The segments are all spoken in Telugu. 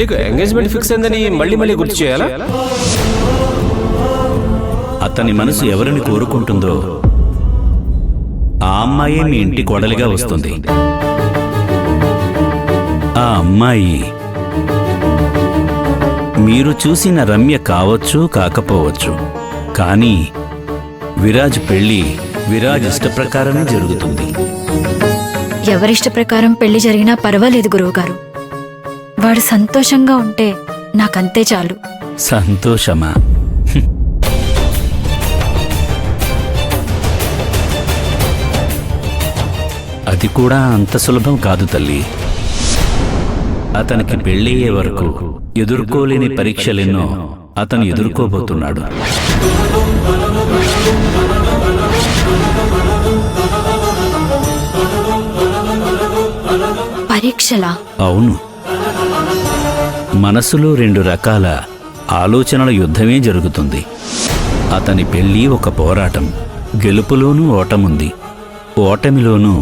నీకు ఎంగేజ్మెంట్ ఫిక్స్ అయిందని మళ్ళీ మళ్ళీ గుర్తు చేయాలా? అతని మనసు ఎవరిని కోరుకుంటుందో ఆ అమ్మాయే మీ ఇంటి కోడలిగా వస్తుంది. ఆ అమ్మాయి మీరు చూసిన రమ్య కావచ్చు కాకపోవచ్చు, కానీ విరాజ్ పెళ్లి విరాజ్ ఇష్ట ప్రకారమే జరుగుతుంది. ఎవరిష్ట ప్రకారం పెళ్లి జరిగినా పర్వాలేదు గురువుగారు. వాడు సంతోషంగా ఉంటే నాకంతే చాలు. సంతోషమా? అది కూడా అంత సులభం కాదు తల్లి. అతనికి పెళ్ళయ్యే వరకు ఎదుర్కోలేని పరీక్షలెన్నో అతను ఎదుర్కోబోతున్నాడు. పరీక్షలా? అవును. మనసులో 2 రకాల ఆలోచనల యుద్ధమే జరుగుతుంది. అతని పెళ్ళి ఒక పోరాటం. గెలుపులోనూ ఓటముంది, ఓటమిలోనూ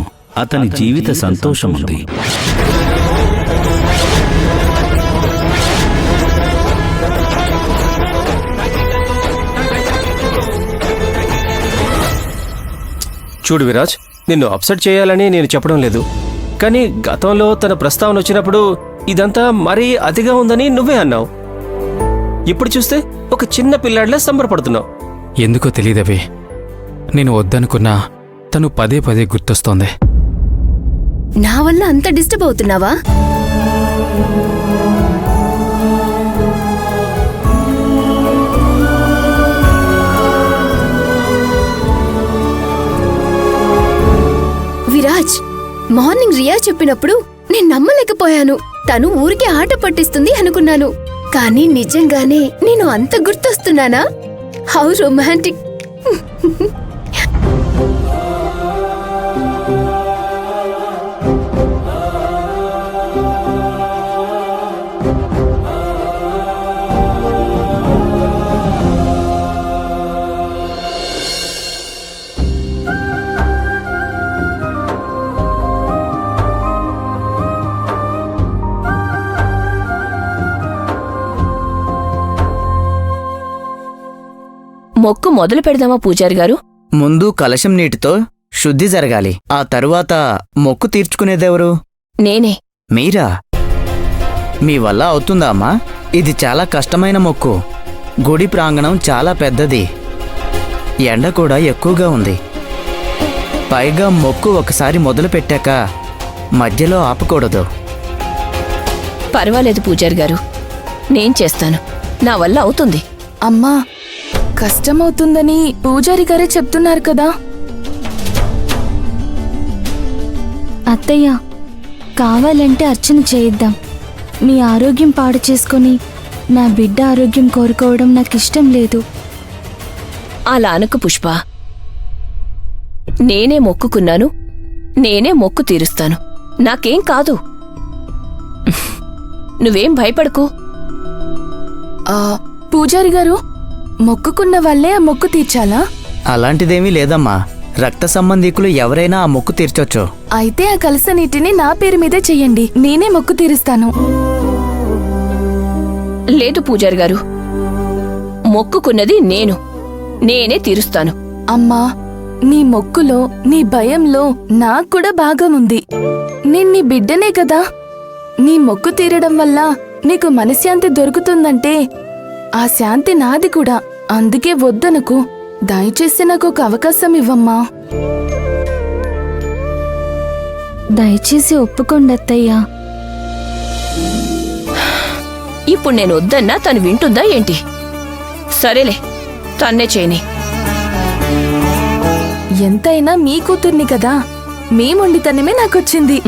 అతని జీవిత సంతోషముంది. చూడు విరాజ్, నిన్ను అప్సెట్ చేయాలని నేను చెప్పడం లేదు, కానీ గతంలో తన ప్రస్తావన వచ్చినప్పుడు ఇదంతా మరీ అతిగా ఉందని నువ్వే అన్నావు. ఇప్పుడు చూస్తే ఒక చిన్న పిల్లాడిలా సంబరపడుతున్నావు. ఎందుకో తెలీదవి, నేను వద్దనుకున్నా తను పదే పదే గుర్తొస్తోంది. నా వల్ల అంత డిస్టర్బ్ అవుతున్నావా? విరాజ్, మార్నింగ్ రియా చెప్పినప్పుడు నేను నమ్మలేకపోయాను. తను ఊరికే ఆట పట్టిస్తుంది అనుకున్నాను, కానీ నిజంగానే నేను అంత గుర్తొస్తున్నానా? How romantic. మొక్కు మొదలు పెడదామా పూజారి గారు? ముందు కలశం నీటితో శుద్ధి జరగాలి. ఆ తరువాత మొక్కు తీర్చుకునేదెవరు? నేనే. మీరా? మీ వల్ల అవుతుందా అమ్మా? ఇది చాలా కష్టమైన మొక్కు. గుడి ప్రాంగణం చాలా పెద్దది, ఎండ కూడా ఎక్కువగా ఉంది. పైగా మొక్కు ఒకసారి మొదలు పెట్టాక మధ్యలో ఆపకూడదు. పర్వాలేదు పూజారి గారు, నేను చేస్తాను. నా వల్ల అవుతుంది. అమ్మా, కష్టమవుతుందని పూజారి గారే చెప్తున్నారు కదా. అత్తయ్య, కావాలంటే అర్చన చేయిద్దాం. మీ ఆరోగ్యం పాడు చేసుకొని నా బిడ్డ ఆరోగ్యం కోరుకోవడం నాకిష్టం లేదు. అలా అనకు పుష్ప. నేనే మొక్కుకున్నాను, నేనే మొక్కు తీరుస్తాను. నాకేం కాదు. నువ్వేం భయపడకు. పూజారి గారు, మొక్కుకున్న వాళ్ళే ఆ మొక్కు తీర్చాలా? అలాంటిదేమీ లేదమ్మా. రక్త సంబంధీకులు ఎవరైనా ఆ మొక్కు తీర్చొచ్చు. అయితే ఆ కలస నీటిని నా పేరు మీదే చెయ్యండి, నేనే మొక్కు తీరుస్తాను. లేదు పూజారి గారు, మొక్కుకున్నది నేనే తీరుస్తాను. అమ్మా, నీ మొక్కులో, నీ భయంలో నాక్కూడా భాగముంది. నేను నీ బిడ్డనే కదా. నీ మొక్కు తీరడం వల్ల నీకు మనశ్శాంతి దొరుకుతుందంటే ఆ శాంతి నాది కూడా. అందుకే వద్దనుకు. దయచేసి నాకు ఒక అవకాశం ఇవ్వమ్మా. దయచేసి ఒప్పుకోండి అత్తయ్య. ఇప్పుడు నేను వద్దన్నా తను వింటుందా ఏంటి? సరేలే, తన్నే చేయని. ఎంతైనా మీ కూతుర్ని కదా, మీ మొండితనమే నాకొచ్చింది.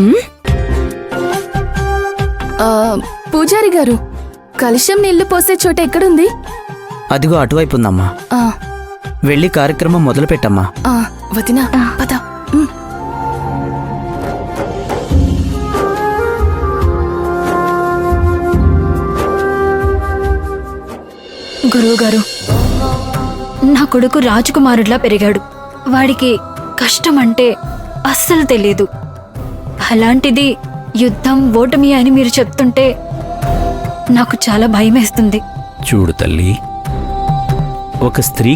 పూజారి గారు, కలశం నీళ్లు పోసే చోట ఎక్కడుంది? అదిగో అటువైపు ఉందమ్మా. వెళ్ళి కార్యక్రమం మొదలుపెట్టమ్మా. వదినా, పద. గురువుగారు, నా కొడుకు రాజకుమారుడిలా పెరిగాడు. వాడికి కష్టం అంటే అస్సలు తెలీదు. అలాంటిది యుద్ధం, ఓటమి అని మీరు చెప్తుంటే నాకు చాలా భయమేస్తుంది. చూడు తల్లి, ఒక స్త్రీ